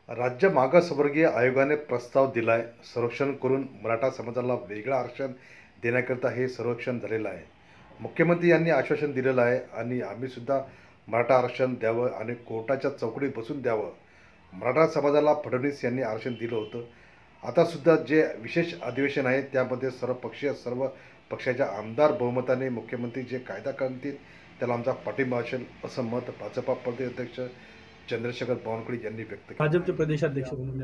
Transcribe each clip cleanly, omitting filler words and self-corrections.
राज्य मागासवर्गीय आयोगाने प्रस्ताव दिलाय सर्वेक्षण करून मराठा समाजाला वेगळं आरक्षण देण्याकरता हे सर्वेक्षण झालेलं आहे। मुख्यमंत्री यांनी आश्वासन दिलेलं आहे आणि आम्ही सुद्धा मराठा आरक्षण द्यावं आणि कोर्टाच्या चौकटीत बसून द्यावं। मराठा समाजाला फडणवीस यांनी आरक्षण दिलं होतं। आता सुद्धा जे विशेष अधिवेशन आहे त्यामध्ये सर्व पक्षाच्या आमदार बहुमताने मुख्यमंत्री जे कायदा करतील त्याला आमचा पाठिंबा असेल असं मत भाजपा प्रदेश अध्यक्ष चंद्रशेखर बावनकुळे यांनी व्यक्त केलं। भाजपचे प्रदेशाध्यक्ष म्हणून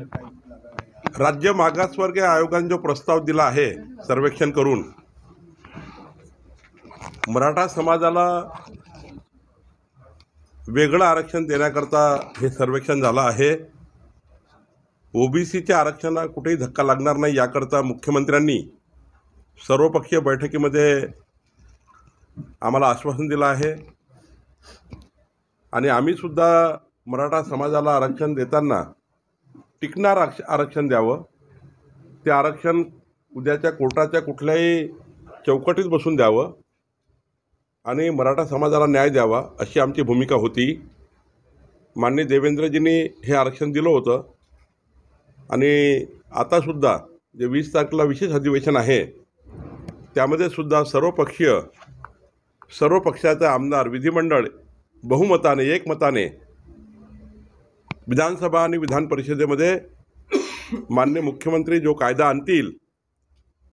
राज्य मागासवर्गीय आयोगाने जो प्रस्ताव दिला आहे सर्वेक्षण करून मराठा समाजाला वेगळं आरक्षण देण्याकरता हे सर्वेक्षण झालं आहे। ओबीसीच्या आरक्षणाला कुठेही धक्का लागणार नाही याकरता मुख्यमंत्र्यांनी सर्वपक्षीय बैठकीमध्ये आम्हाला आश्वासन दिलं आहे आणि आम्ही सुद्धा मराठा समाजाला आरक्षण देताना टिकणार आरक्षण द्यावं। ते आरक्षण उद्याच्या कोर्टाच्या कुठल्याही चौकटीत बसून द्यावं आणि मराठा समाजाला न्याय द्यावा अशी आमची भूमिका होती। माननीय देवेंद्रजींनी हे आरक्षण दिलं होतं आणि आतासुद्धा जे 20 तारखेला विशेष अधिवेशन आहे त्यामध्ये सुद्धा सर्व पक्षाचे आमदार विधिमंडळ बहुमताने एकमताने विधानसभा आणि विधान परिषदेमध्ये माननीय मुख्यमंत्री जो कायदा आणतील